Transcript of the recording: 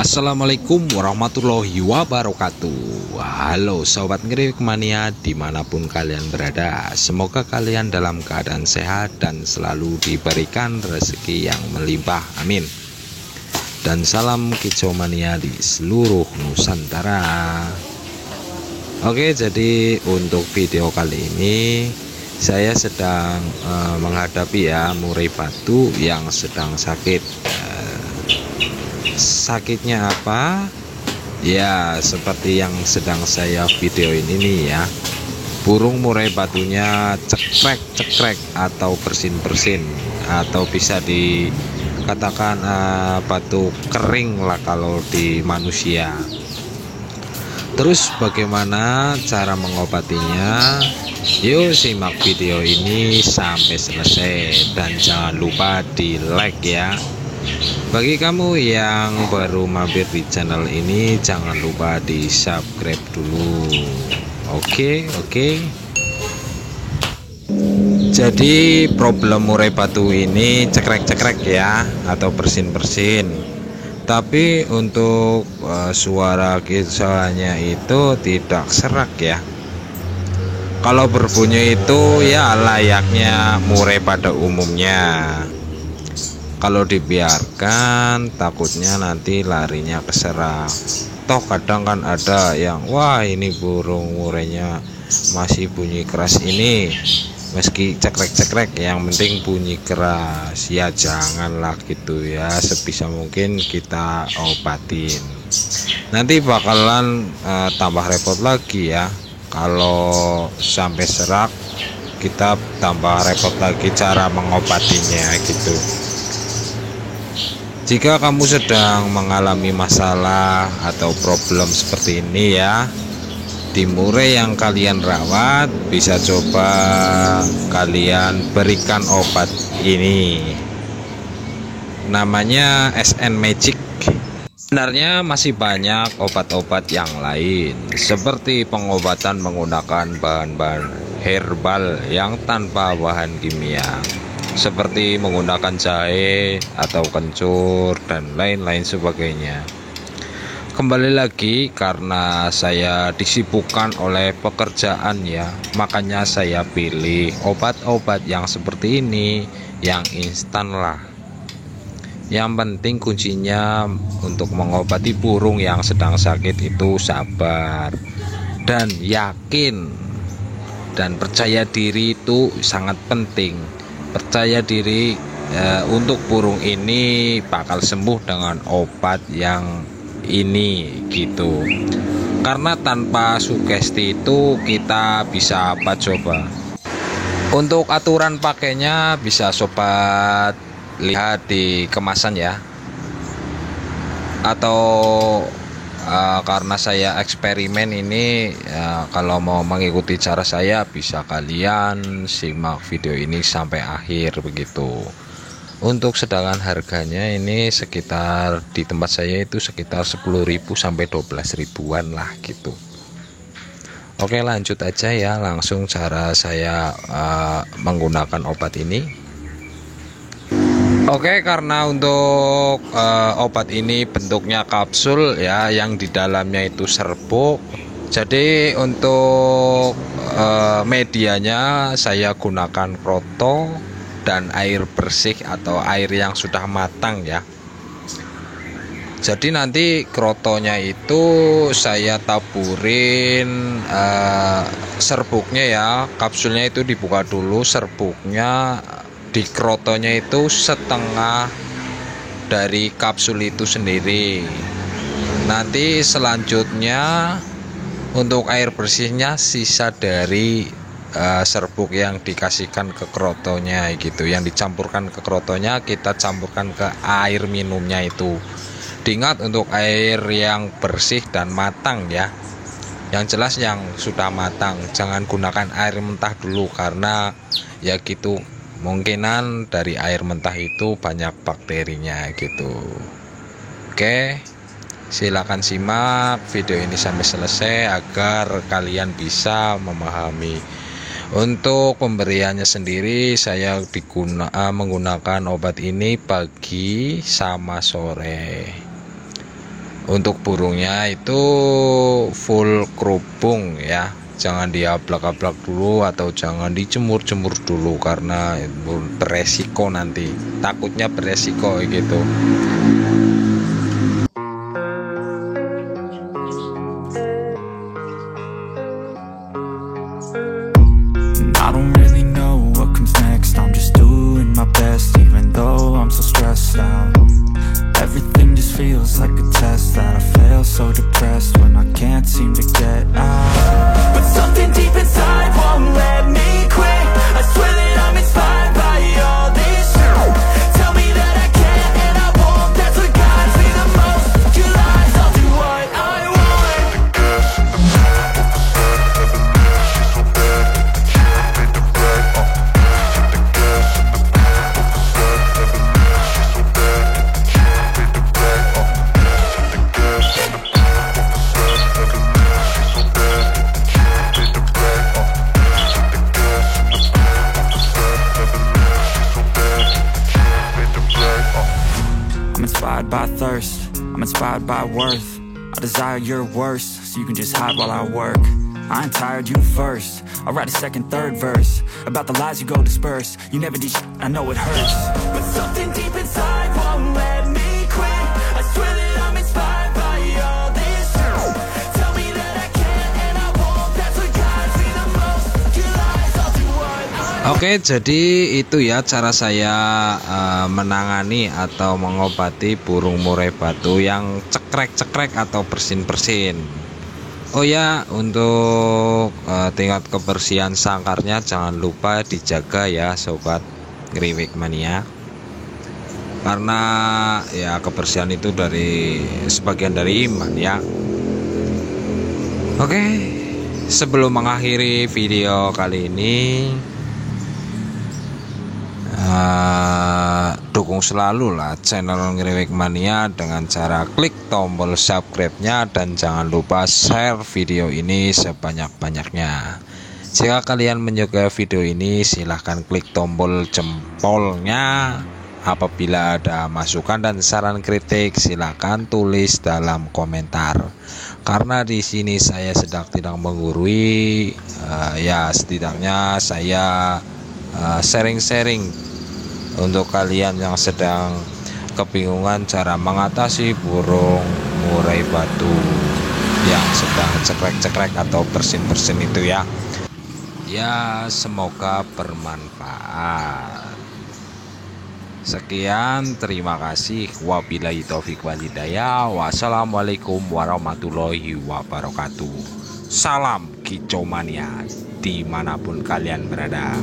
Assalamualaikum warahmatullahi wabarakatuh. Halo Sobat Ngerik Mania dimanapun kalian berada. Semoga kalian dalam keadaan sehat dan selalu diberikan rezeki yang melimpah, amin. Dan salam Kicau Mania di seluruh Nusantara. Oke, jadi untuk video kali ini saya sedang menghadapi murai batu yang sedang sakit. Sakitnya apa? Ya, seperti yang sedang saya videoin ini ya. Burung murai batunya cekrek atau bersin-bersin, atau bisa dikatakan batu kering lah kalau di manusia. Terus bagaimana cara mengobatinya? Yuk simak video ini sampai selesai dan jangan lupa di like ya. Bagi kamu yang baru mampir di channel ini, jangan lupa di subscribe dulu. Oke. Jadi problem murai batu ini cekrek ya, atau bersin-bersin. Tapi untuk suara kicauannya itu tidak serak ya. Kalau berbunyi itu ya layaknya murai pada umumnya. Kalau dibiarkan takutnya nanti larinya ke serak. Toh kadang kan ada yang wah ini burung murainya masih bunyi keras ini, meski cekrek yang penting bunyi keras. Ya janganlah gitu ya, sebisa mungkin kita obatin. Nanti bakalan tambah repot lagi ya. Kalau sampai serak kita tambah repot lagi cara mengobatinya gitu. Jika kamu sedang mengalami masalah atau problem seperti ini ya, di murai yang kalian rawat, bisa coba kalian berikan obat ini. Namanya SN Magic. Sebenarnya masih banyak obat-obat yang lain, seperti pengobatan menggunakan bahan-bahan herbal yang tanpa bahan kimia, seperti menggunakan jahe atau kencur dan lain-lain sebagainya. Kembali lagi, karena saya disibukkan oleh pekerjaan ya, makanya saya pilih obat-obat yang seperti ini, yang instan lah. Yang penting kuncinya untuk mengobati burung yang sedang sakit itu sabar dan yakin, dan percaya diri itu sangat penting. Percaya diri untuk burung ini bakal sembuh dengan obat yang ini gitu. Karena tanpa sugesti itu kita bisa apa coba. Untuk aturan pakainya bisa sobat lihat di kemasan ya. Atau karena saya eksperimen ini, kalau mau mengikuti cara saya bisa kalian simak video ini sampai akhir begitu. Untuk sedangkan harganya ini sekitar di tempat saya itu sekitar 10.000 sampai 12.000-an lah gitu. Oke, lanjut aja ya, langsung cara saya menggunakan obat ini. Oke, karena untuk obat ini bentuknya kapsul ya, yang di dalamnya itu serbuk. Jadi untuk medianya saya gunakan kroto dan air bersih atau air yang sudah matang ya. Jadi nanti krotonya itu saya taburin serbuknya ya, kapsulnya itu dibuka dulu, serbuknya di krotonya itu setengah dari kapsul itu sendiri. Nanti selanjutnya untuk air bersihnya sisa dari serbuk yang dikasihkan ke krotonya gitu, yang dicampurkan ke krotonya kita campurkan ke air minumnya itu. Diingat untuk air yang bersih dan matang ya, yang jelas yang sudah matang, jangan gunakan air mentah dulu karena ya gitu, kemungkinan dari air mentah itu banyak bakterinya gitu. Oke, silakan simak video ini sampai selesai agar kalian bisa memahami. Untuk pemberiannya sendiri saya menggunakan obat ini pagi sama sore. Untuk burungnya itu full kerubung ya, jangan diablak-ablak dulu atau jangan dijemur-jemur dulu karena beresiko, nanti takutnya beresiko gitu. I don't really know what comes next. I'm just doing my best, even though I'm so stressed out. Everything just feels like a test that I fail, so depressed when I can't seem to get out. But something deep inside won't let me quit. I swear that I'm inspired by all this shit. Tell me that I can't and I won't. That's what guides me the most. Your lies, I'll do what I want. Inspired by thirst, I'm inspired by worth. I desire your worst, so you can just hide while I work. I ain't tired, you first. I'll write a second, third verse about the lies you go disperse. You never did shit, I know it hurts, but something deep inside won't let me quit. I swear that I'm inspired by all this shit. Tell me that I can't and I won't. That's what guides me the most. Your lies, I'll do what I want. Oke, jadi itu ya cara saya menangani atau mengobati burung murai batu yang cekrek-cekrek atau bersin-bersin. Oh ya, untuk tingkat kebersihan sangkarnya jangan lupa dijaga ya sobat Ngriwik Mania. Karena ya kebersihan itu dari sebagian dari iman ya. Oke, sebelum mengakhiri video kali ini, dukung selalu lah channel Ngriwik Mania dengan cara klik tombol subscribe-nya dan jangan lupa share video ini sebanyak-banyaknya. Jika kalian menyukai video ini, silahkan klik tombol jempolnya. Apabila ada masukan dan saran kritik, silahkan tulis dalam komentar. Karena di sini saya sedang tidak menggurui, ya setidaknya saya sharing-sharing untuk kalian yang sedang kebingungan cara mengatasi burung murai batu yang sedang cekrek-cekrek atau bersin-bersin itu ya. Ya, semoga bermanfaat. Sekian, terima kasih. Wabillahi taufiq wal hidayah. Wassalamualaikum warahmatullahi wabarakatuh. Salam Kicau Mania dimanapun kalian berada.